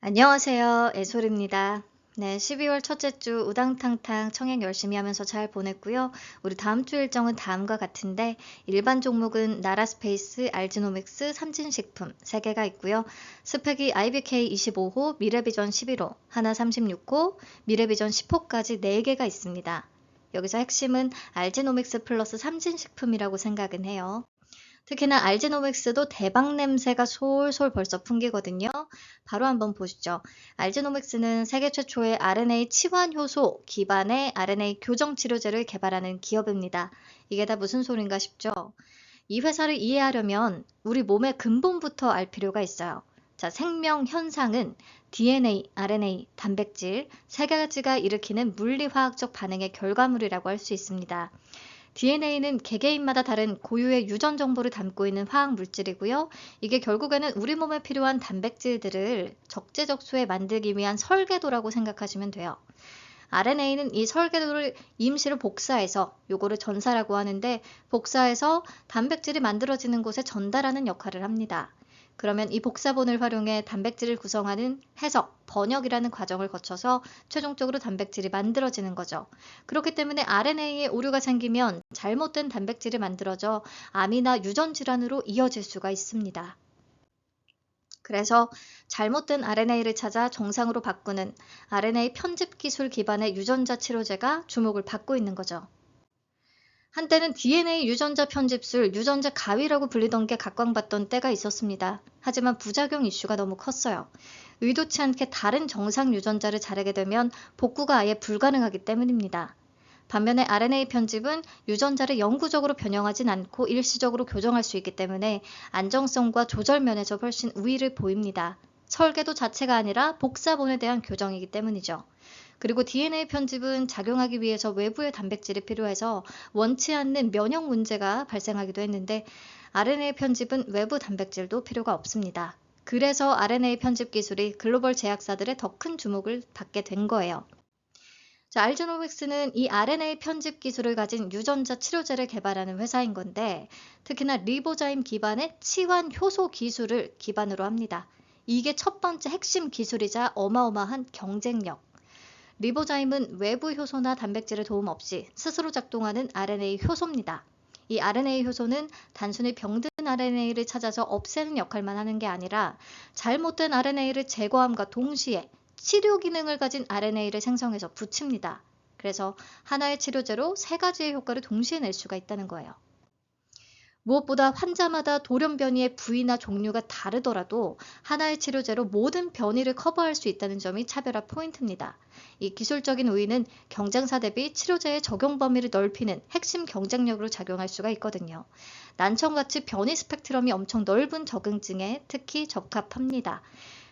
안녕하세요. 애솔입니다. 네, 12월 첫째 주 우당탕탕 청약 열심히 하면서 잘 보냈고요. 우리 다음 주 일정은 다음과 같은데 일반 종목은 나라스페이스, 알지노믹스, 삼진식품 3개가 있고요. 스펙이 IBK 25호, 미래비전 11호, 하나 36호, 미래비전 10호까지 4개가 있습니다. 여기서 핵심은 알지노믹스 플러스 삼진식품이라고 생각은 해요. 특히나 알지노믹스도 대박 냄새가 솔솔 벌써 풍기거든요. 바로 한번 보시죠. 알지노믹스는 세계 최초의 RNA 치환 효소 기반의 RNA 교정 치료제를 개발하는 기업입니다. 이게 다 무슨 소린가 싶죠? 이 회사를 이해하려면 우리 몸의 근본부터 알 필요가 있어요. 자, 생명 현상은 DNA, RNA, 단백질 3가지가 일으키는 물리화학적 반응의 결과물이라고 할 수 있습니다. DNA는 개개인마다 다른 고유의 유전 정보를 담고 있는 화학 물질이고요. 이게 결국에는 우리 몸에 필요한 단백질들을 적재적소에 만들기 위한 설계도라고 생각하시면 돼요. RNA는 이 설계도를 임시로 복사해서 요거를 전사라고 하는데 복사해서 단백질이 만들어지는 곳에 전달하는 역할을 합니다. 그러면 이 복사본을 활용해 단백질을 구성하는 해석, 번역이라는 과정을 거쳐서 최종적으로 단백질이 만들어지는 거죠. 그렇기 때문에 RNA에 오류가 생기면 잘못된 단백질이 만들어져 암이나 유전 질환으로 이어질 수가 있습니다. 그래서 잘못된 RNA를 찾아 정상으로 바꾸는 RNA 편집 기술 기반의 유전자 치료제가 주목을 받고 있는 거죠. 한때는 DNA 유전자 편집술, 유전자 가위라고 불리던 게 각광받던 때가 있었습니다. 하지만 부작용 이슈가 너무 컸어요. 의도치 않게 다른 정상 유전자를 자르게 되면 복구가 아예 불가능하기 때문입니다. 반면에 RNA 편집은 유전자를 영구적으로 변형하진 않고 일시적으로 교정할 수 있기 때문에 안정성과 조절 면에서 훨씬 우위를 보입니다. 설계도 자체가 아니라 복사본에 대한 교정이기 때문이죠. 그리고 DNA 편집은 작용하기 위해서 외부의 단백질이 필요해서 원치 않는 면역 문제가 발생하기도 했는데 RNA 편집은 외부 단백질도 필요가 없습니다. 그래서 RNA 편집 기술이 글로벌 제약사들의 더 큰 주목을 받게 된 거예요. 자, 알지노믹스는 이 RNA 편집 기술을 가진 유전자 치료제를 개발하는 회사인 건데 특히나 리보자임 기반의 치환 효소 기술을 기반으로 합니다. 이게 첫 번째 핵심 기술이자 어마어마한 경쟁력. 리보자임은 외부 효소나 단백질의 도움 없이 스스로 작동하는 RNA 효소입니다. 이 RNA 효소는 단순히 병든 RNA를 찾아서 없애는 역할만 하는 게 아니라 잘못된 RNA를 제거함과 동시에 치료 기능을 가진 RNA를 생성해서 붙입니다. 그래서 하나의 치료제로 3가지의 효과를 동시에 낼 수가 있다는 거예요. 무엇보다 환자마다 돌연 변이의 부위나 종류가 다르더라도 하나의 치료제로 모든 변이를 커버할 수 있다는 점이 차별화 포인트입니다. 이 기술적인 우위는 경쟁사 대비 치료제의 적용 범위를 넓히는 핵심 경쟁력으로 작용할 수가 있거든요. 난청같이 변이 스펙트럼이 엄청 넓은 적응증에 특히 적합합니다.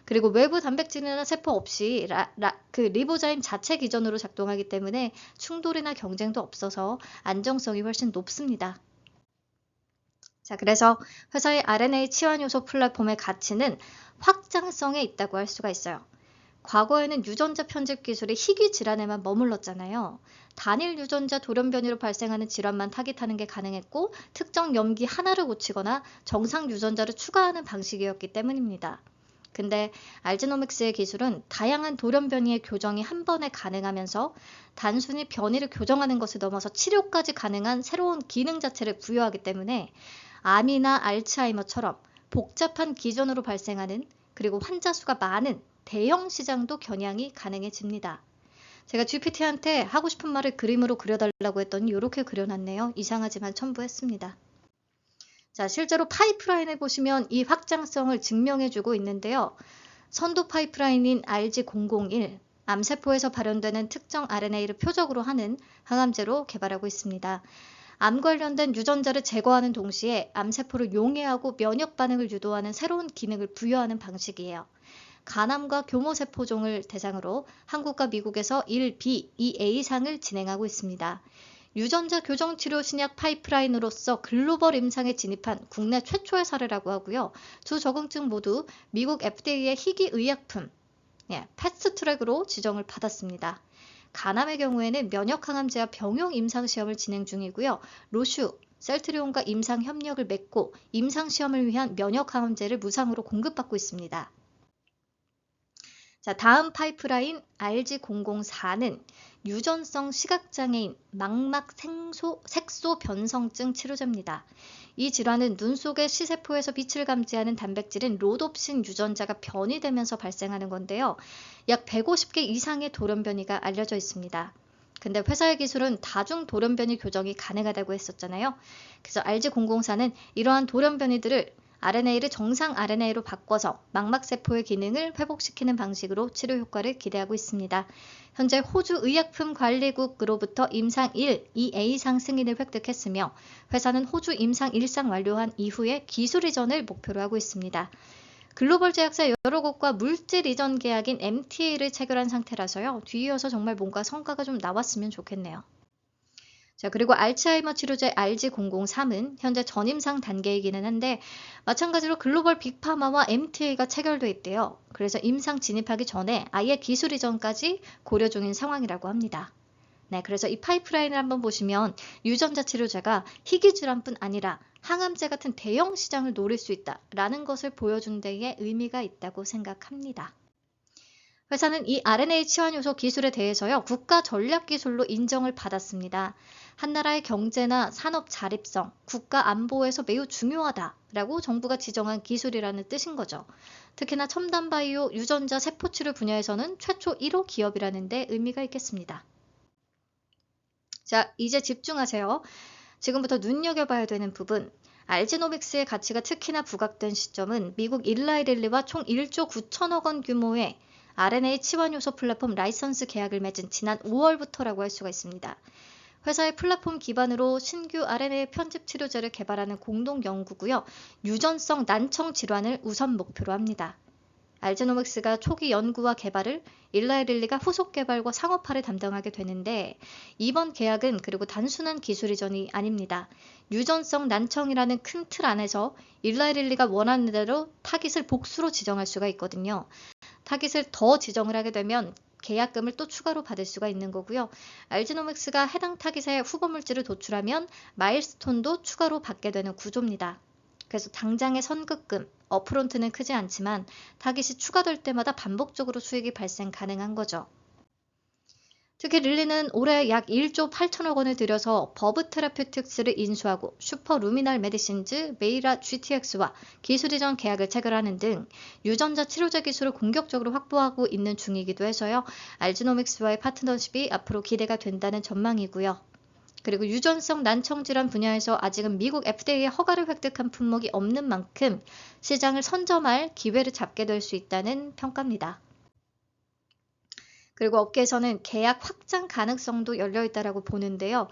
그리고 외부 단백질이나 세포 없이 리보자임 자체 기전으로 작동하기 때문에 충돌이나 경쟁도 없어서 안정성이 훨씬 높습니다. 자, 그래서 회사의 RNA 치환 요소 플랫폼의 가치는 확장성에 있다고 할 수가 있어요. 과거에는 유전자 편집 기술이 희귀 질환에만 머물렀잖아요. 단일 유전자 돌연 변이로 발생하는 질환만 타깃하는 게 가능했고 특정 염기 하나를 고치거나 정상 유전자를 추가하는 방식이었기 때문입니다. 근데 알지노믹스의 기술은 다양한 돌연 변이의 교정이 한 번에 가능하면서 단순히 변이를 교정하는 것을 넘어서 치료까지 가능한 새로운 기능 자체를 부여하기 때문에 암이나 알츠하이머처럼 복잡한 기전으로 발생하는 그리고 환자 수가 많은 대형 시장도 겨냥이 가능해집니다. 제가 GPT한테 하고 싶은 말을 그림으로 그려달라고 했더니 이렇게 그려놨네요. 이상하지만 첨부했습니다. 자, 실제로 파이프라인을 보시면 이 확장성을 증명해주고 있는데요. 선도 파이프라인인 RG001, 암세포에서 발현되는 특정 RNA를 표적으로 하는 항암제로 개발하고 있습니다. 암 관련된 유전자를 제거하는 동시에 암세포를 용해하고 면역 반응을 유도하는 새로운 기능을 부여하는 방식이에요. 간암과 교모세포종을 대상으로 한국과 미국에서 1B, 2A상을 진행하고 있습니다. 유전자 교정 치료 신약 파이프라인으로서 글로벌 임상에 진입한 국내 최초의 사례라고 하고요. 두 적응증 모두 미국 FDA의 희귀 의약품, 패스트트랙으로 지정을 받았습니다. 간암의 경우에는 면역항암제와 병용 임상시험을 진행 중이고요. 로슈, 셀트리온과 임상 협력을 맺고 임상시험을 위한 면역항암제를 무상으로 공급받고 있습니다. 자, 다음 파이프라인 RG004는 유전성 시각장애인 망막 색소 변성증 치료제입니다. 이 질환은 눈 속의 시세포에서 빛을 감지하는 단백질인 로놉신 유전자가 변이되면서 발생하는 건데요. 약 150개 이상의 돌연변이가 알려져 있습니다. 근데 회사의 기술은 다중 돌연변이 교정이 가능하다고 했었잖아요. 그래서 RG004는 이러한 돌연변이들을 RNA를 정상 RNA로 바꿔서 망막세포의 기능을 회복시키는 방식으로 치료 효과를 기대하고 있습니다. 현재 호주 의약품관리국으로부터 임상 1, 2A상 승인을 획득했으며 회사는 호주 임상 1상 완료한 이후에 기술 이전을 목표로 하고 있습니다. 글로벌 제약사 여러 곳과 물질 이전 계약인 MTA를 체결한 상태라서요. 뒤이어서 정말 뭔가 성과가 좀 나왔으면 좋겠네요. 자, 그리고 알츠하이머 치료제 RG003은 현재 전임상 단계이기는 한데 마찬가지로 글로벌 빅파마와 MTA가 체결돼 있대요. 그래서 임상 진입하기 전에 아예 기술 이전까지 고려 중인 상황이라고 합니다. 네, 그래서 이 파이프라인을 한번 보시면 유전자 치료제가 희귀질환뿐 아니라 항암제 같은 대형 시장을 노릴 수 있다라는 것을 보여준 데에 의미가 있다고 생각합니다. 회사는 이 RNA 치환 요소 기술에 대해서요, 국가 전략 기술로 인정을 받았습니다. 한 나라의 경제나 산업 자립성, 국가 안보에서 매우 중요하다라고 정부가 지정한 기술이라는 뜻인 거죠. 특히나 첨단 바이오 유전자 세포 치료 분야에서는 최초 1호 기업이라는 데 의미가 있겠습니다. 자, 이제 집중하세요. 지금부터 눈여겨봐야 되는 부분. 알지노믹스의 가치가 특히나 부각된 시점은 미국 일라이릴리와 총 1조 9천억 원 규모의 RNA 치환 요소 플랫폼 라이선스 계약을 맺은 지난 5월부터라고 할 수가 있습니다. 회사의 플랫폼 기반으로 신규 RNA 편집 치료제를 개발하는 공동 연구고요. 유전성 난청 질환을 우선 목표로 합니다. 알지노믹스가 초기 연구와 개발을, 일라이릴리가 후속 개발과 상업화를 담당하게 되는데 이번 계약은 그리고 단순한 기술 이전이 아닙니다. 유전성 난청이라는 큰 틀 안에서 일라이릴리가 원하는 대로 타깃을 복수로 지정할 수가 있거든요. 타깃을 더 지정을 하게 되면 계약금을 또 추가로 받을 수가 있는 거고요. 알지노믹스가 해당 타깃에 후보 물질을 도출하면 마일스톤도 추가로 받게 되는 구조입니다. 그래서 당장의 선급금, 업프론트는 크지 않지만 타깃이 추가될 때마다 반복적으로 수익이 발생 가능한 거죠. 특히 릴리는 올해 약 1조 8천억 원을 들여서 버브 테라퓨틱스를 인수하고 슈퍼루미널 메디신즈, 메이라 GTX와 기술 이전 계약을 체결하는 등 유전자 치료제 기술을 공격적으로 확보하고 있는 중이기도 해서요. 알지노믹스와의 파트너십이 앞으로 기대가 된다는 전망이고요. 그리고 유전성 난청질환 분야에서 아직은 미국 FDA의 허가를 획득한 품목이 없는 만큼 시장을 선점할 기회를 잡게 될 수 있다는 평가입니다. 그리고 업계에서는 계약 확장 가능성도 열려있다고 보는데요.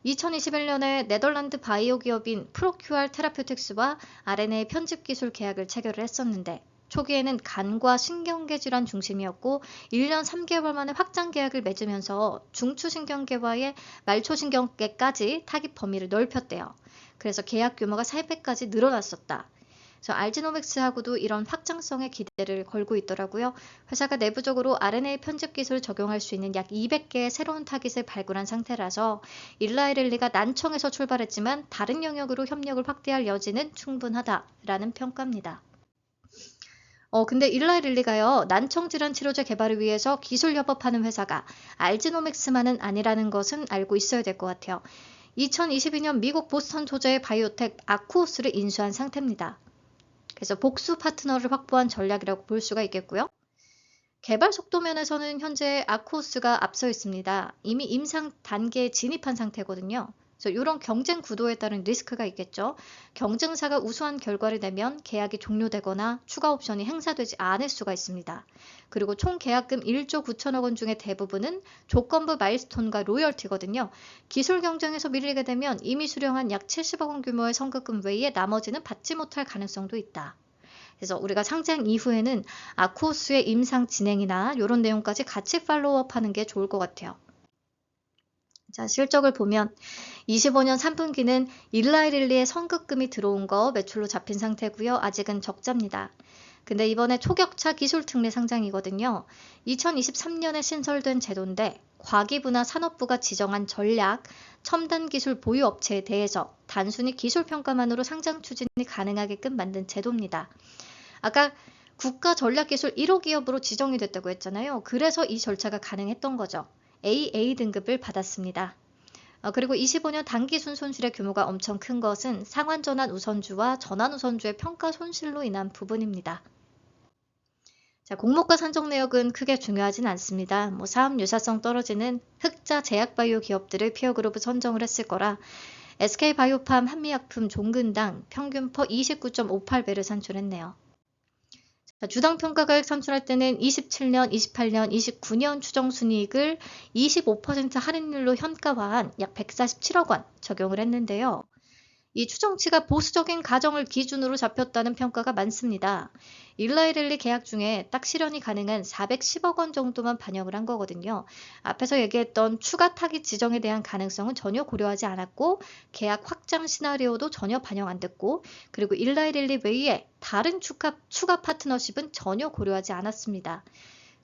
2021년에 네덜란드 바이오 기업인 프로큐알 테라퓨틱스와 RNA 편집 기술 계약을 체결을 했었는데 초기에는 간과 신경계 질환 중심이었고 1년 3개월 만에 확장 계약을 맺으면서 중추신경계와의 말초신경계까지 타깃 범위를 넓혔대요. 그래서 계약 규모가 3배까지 늘어났었다. 그래서 알지노믹스하고도 이런 확장성에 기대를 걸고 있더라고요. 회사가 내부적으로 RNA 편집 기술을 적용할 수 있는 약 200개의 새로운 타깃을 발굴한 상태라서 일라이릴리가 난청에서 출발했지만 다른 영역으로 협력을 확대할 여지는 충분하다라는 평가입니다. 근데 일라이릴리가요, 난청질환 치료제 개발을 위해서 기술 협업하는 회사가 알지노믹스만은 아니라는 것은 알고 있어야 될 것 같아요. 2022년 미국 보스턴 소재의 바이오텍 아쿠오스를 인수한 상태입니다. 그래서 복수 파트너를 확보한 전략이라고 볼 수가 있겠고요. 개발 속도 면에서는 현재 아쿠오스가 앞서 있습니다. 이미 임상 단계에 진입한 상태거든요. 그래서 이런 경쟁 구도에 따른 리스크가 있겠죠. 경쟁사가 우수한 결과를 내면 계약이 종료되거나 추가 옵션이 행사되지 않을 수가 있습니다. 그리고 총 계약금 1조 9천억 원 중에 대부분은 조건부 마일스톤과 로열티거든요. 기술 경쟁에서 밀리게 되면 이미 수령한 약 70억 원 규모의 선급금 외에 나머지는 받지 못할 가능성도 있다. 그래서 우리가 상장 이후에는 아쿠오스의 임상 진행이나 이런 내용까지 같이 팔로우업하는 게 좋을 것 같아요. 자, 실적을 보면 25년 3분기는 일라이릴리의 선급금이 들어온 거 매출로 잡힌 상태고요. 아직은 적자입니다. 근데 이번에 초격차 기술특례 상장이거든요. 2023년에 신설된 제도인데 과기부나 산업부가 지정한 전략, 첨단 기술 보유 업체에 대해서 단순히 기술 평가만으로 상장 추진이 가능하게끔 만든 제도입니다. 아까 국가 전략기술 1호 기업으로 지정이 됐다고 했잖아요. 그래서 이 절차가 가능했던 거죠. AA 등급을 받았습니다. 그리고 25년 단기 순손실의 규모가 엄청 큰 것은 상환전환 우선주와 전환 우선주의 평가 손실로 인한 부분입니다. 자, 공모가 산정 내역은 크게 중요하진 않습니다. 사업 유사성 떨어지는 흑자 제약바이오 기업들을 피어그룹을 선정을 했을 거라 SK바이오팜 한미약품 종근당 평균 퍼 29.58배를 산출했네요. 자, 주당 평가가액 산출할 때는 27년, 28년, 29년 추정순이익을 25% 할인율로 현가화한 약 147억 원 적용을 했는데요. 이 추정치가 보수적인 가정을 기준으로 잡혔다는 평가가 많습니다. 일라이랠리 계약 중에 딱 실현이 가능한 410억 원 정도만 반영을 한 거거든요. 앞에서 얘기했던 추가 타깃 지정에 대한 가능성은 전혀 고려하지 않았고 계약 확장 시나리오도 전혀 반영 안 됐고 그리고 일라이랠리 외에 다른 추가 파트너십은 전혀 고려하지 않았습니다.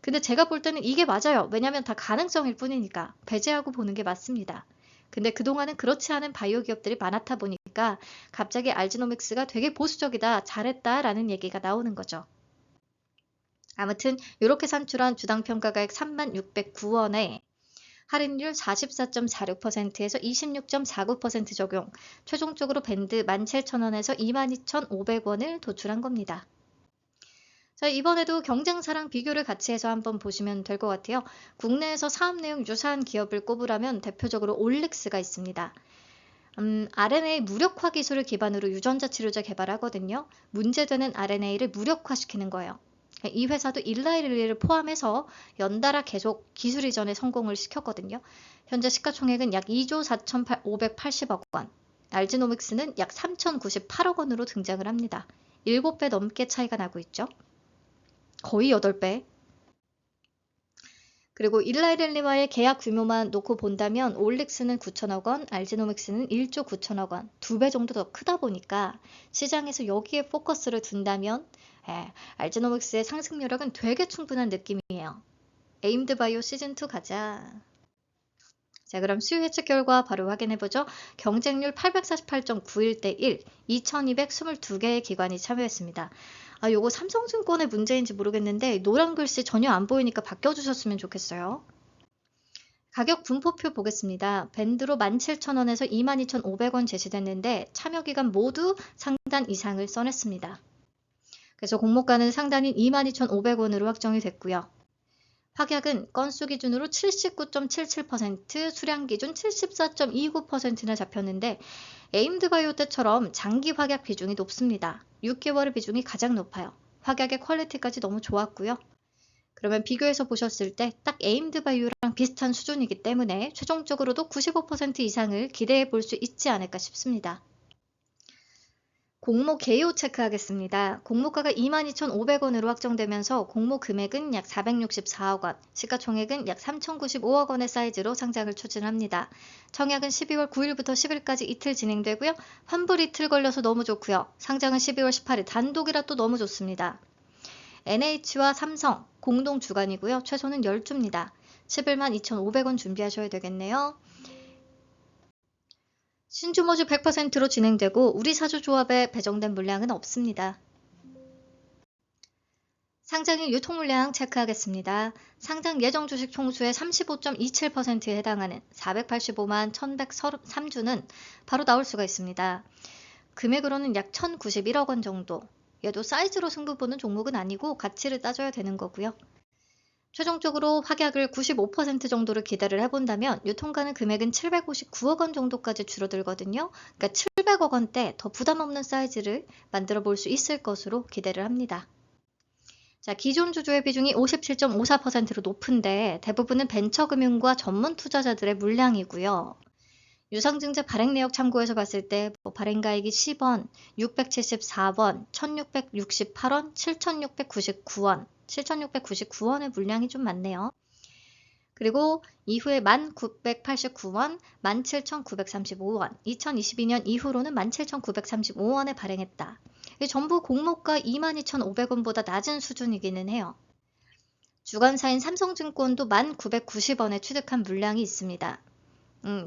근데 제가 볼 때는 이게 맞아요. 왜냐하면 다 가능성일 뿐이니까 배제하고 보는 게 맞습니다. 근데 그동안은 그렇지 않은 바이오 기업들이 많았다 보니까 갑자기 알지노믹스가 되게 보수적이다, 잘했다라는 얘기가 나오는 거죠. 아무튼 이렇게 산출한 주당 평가가액 3609원에 할인율 44.46%에서 26.49% 적용, 최종적으로 밴드 17,000원에서 22,500원을 도출한 겁니다. 자, 이번에도 경쟁사랑 비교를 같이 해서 한번 보시면 될 것 같아요. 국내에서 사업 내용 유사한 기업을 꼽으라면 대표적으로 올릭스가 있습니다. RNA 무력화 기술을 기반으로 유전자 치료제 개발하거든요. 문제되는 RNA를 무력화시키는 거예요. 이 회사도 일라이릴리를 포함해서 연달아 계속 기술 이전에 성공을 시켰거든요. 현재 시가총액은 약 2조 4,580억 원, 알지노믹스는 약 3,098억 원으로 등장을 합니다. 7배 넘게 차이가 나고 있죠. 거의 8배. 그리고 일라이랠리와의 계약 규모만 놓고 본다면 올릭스는 9천억 원, 알지노믹스는 1조 9천억 원, 2배 정도 더 크다 보니까 시장에서 여기에 포커스를 둔다면 알지노믹스의 상승 여력은 되게 충분한 느낌이에요. 에임드 바이오 시즌2 가자. 자, 그럼 수요 예측 결과 바로 확인해보죠. 경쟁률 848.91대 1, 2222개의 기관이 참여했습니다. 요거 삼성증권의 문제인지 모르겠는데 노란 글씨 전혀 안 보이니까 바꿔주셨으면 좋겠어요. 가격 분포표 보겠습니다. 밴드로 17,000원에서 22,500원 제시됐는데 참여기간 모두 상단 이상을 써냈습니다. 그래서 공모가는 상단인 22,500원으로 확정이 됐고요. 확약은 건수 기준으로 79.77%, 수량 기준 74.29%나 잡혔는데 에임드 바이오 때처럼 장기 확약 비중이 높습니다. 6개월의 비중이 가장 높아요. 확약의 퀄리티까지 너무 좋았고요. 그러면 비교해서 보셨을 때 딱 에임드 바이오랑 비슷한 수준이기 때문에 최종적으로도 95% 이상을 기대해 볼 수 있지 않을까 싶습니다. 공모 개요 체크하겠습니다. 공모가가 22,500원으로 확정되면서 공모 금액은 약 464억 원, 시가총액은 약 3,095억 원의 사이즈로 상장을 추진합니다. 청약은 12월 9일부터 10일까지 이틀 진행되고요. 환불 이틀 걸려서 너무 좋고요. 상장은 12월 18일 단독이라 또 너무 좋습니다. NH와 삼성 공동 주관이고요. 최소는 10주입니다. 11만 2,500원 준비하셔야 되겠네요. 신주모주 100%로 진행되고 우리 사주조합에 배정된 물량은 없습니다. 상장일 유통 물량 체크하겠습니다. 상장 예정 주식 총수의 35.27%에 해당하는 485만 1,103주는 바로 나올 수가 있습니다. 금액으로는 약 1,091억 원 정도. 얘도 사이즈로 승부 보는 종목은 아니고 가치를 따져야 되는 거고요. 최종적으로 확약을 95% 정도를 기대를 해본다면 유통가능 금액은 759억 원 정도까지 줄어들거든요. 그러니까 700억 원대 더 부담 없는 사이즈를 만들어 볼 수 있을 것으로 기대를 합니다. 자, 기존 주주의 비중이 57.54%로 높은데 대부분은 벤처금융과 전문 투자자들의 물량이고요. 유상증자 발행 내역 참고해서 봤을 때 발행가액이 10원, 674원, 1668원, 7699원, 7,699원의 물량이 좀 많네요. 그리고 이후에 1,989원, 17,935원, 2022년 이후로는 17,935원에 발행했다. 전부 공모가 22,500원보다 낮은 수준이기는 해요. 주관사인 삼성증권도 1,990원에 취득한 물량이 있습니다.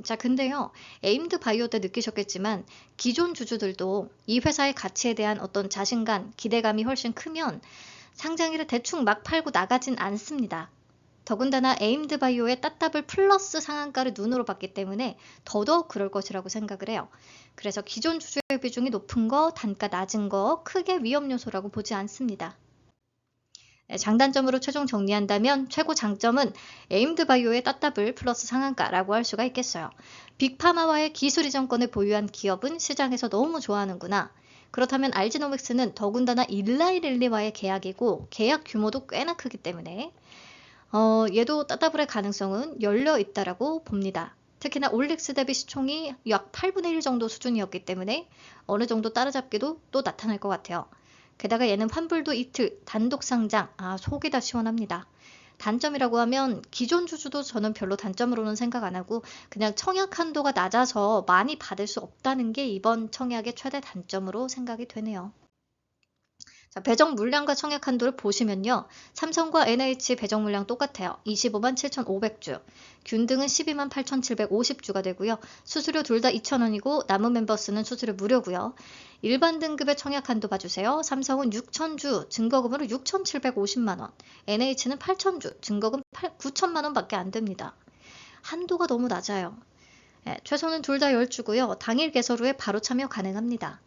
자, 근데요, 에임드 바이오 때 느끼셨겠지만 기존 주주들도 이 회사의 가치에 대한 어떤 자신감, 기대감이 훨씬 크면 상장일에 대충 막 팔고 나가진 않습니다. 더군다나 에임드바이오의 따따블 플러스 상한가를 눈으로 봤기 때문에 더더욱 그럴 것이라고 생각을 해요. 그래서 기존 주주의 비중이 높은 거, 단가 낮은 거 크게 위험 요소라고 보지 않습니다. 장단점으로 최종 정리한다면 최고 장점은 에임드바이오의 따따블 플러스 상한가라고 할 수가 있겠어요. 빅파마와의 기술 이전권을 보유한 기업은 시장에서 너무 좋아하는구나. 그렇다면 알지노믹스는 더군다나 일라이릴리와의 계약이고 계약 규모도 꽤나 크기 때문에 얘도 따따블의 가능성은 열려 있다라고 봅니다. 특히나 올릭스 대비 시총이 약 8분의 1 정도 수준이었기 때문에 어느 정도 따라잡기도 또 나타날 것 같아요. 게다가 얘는 환불도 이틀, 단독 상장, 속이 다 시원합니다. 단점이라고 하면 기존 주주도 저는 별로 단점으로는 생각 안 하고 그냥 청약 한도가 낮아서 많이 받을 수 없다는 게 이번 청약의 최대 단점으로 생각이 되네요. 자, 배정 물량과 청약 한도를 보시면요. 삼성과 NH 배정 물량 똑같아요. 25만 7,500주. 균등은 12만 8,750주가 되고요. 수수료 둘 다 2,000원이고 남은 멤버스는 수수료 무료고요. 일반 등급의 청약 한도 봐주세요. 삼성은 6,000주, 증거금으로 6,750만 원. NH는 8,000주, 증거금 9,000만 원밖에 안 됩니다. 한도가 너무 낮아요. 최소는 둘 다 10주고요. 당일 개설 후에 바로 참여 가능합니다.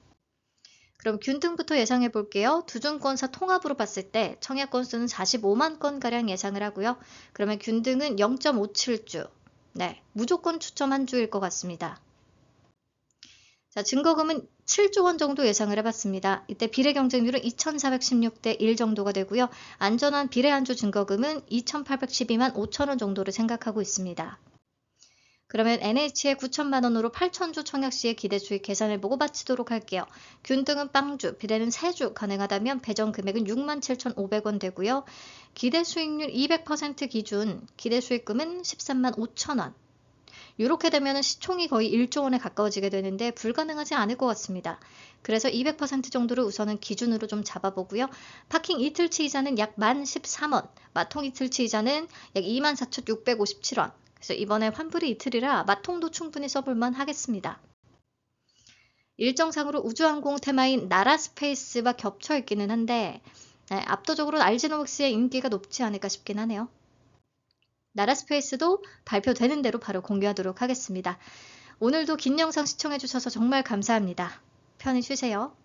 그럼 균등부터 예상해 볼게요. 두 증권사 통합으로 봤을 때 청약 건수는 45만 건가량 예상을 하고요. 그러면 균등은 0.57주. 네, 무조건 추첨 한 주일 것 같습니다. 자, 증거금은 7조 원 정도 예상을 해봤습니다. 이때 비례 경쟁률은 2,416대 1 정도가 되고요. 안전한 비례 한 주 증거금은 2,812만 5천 원 정도를 생각하고 있습니다. 그러면 NH의 9천만 원으로 8,000주 청약 시에 기대 수익 계산해보고 마치도록 할게요. 균등은 빵주, 비례는 3주 가능하다면 배정 금액은 67,500원 되고요. 기대 수익률 200% 기준, 기대 수익금은 13만 5천 원. 이렇게 되면 시총이 거의 1조 원에 가까워지게 되는데 불가능하지 않을 것 같습니다. 그래서 200% 정도를 우선은 기준으로 좀 잡아보고요. 파킹 이틀치 이자는 약 1013원, 마통 이틀치 이자는 약 24,657원. 그래서 이번에 환불이 이틀이라 마통도 충분히 써볼만 하겠습니다. 일정상으로 우주항공 테마인 나라스페이스와 겹쳐 있기는 한데 압도적으로 알지노믹스의 인기가 높지 않을까 싶긴 하네요. 나라스페이스도 발표되는 대로 바로 공개하도록 하겠습니다. 오늘도 긴 영상 시청해주셔서 정말 감사합니다. 편히 쉬세요.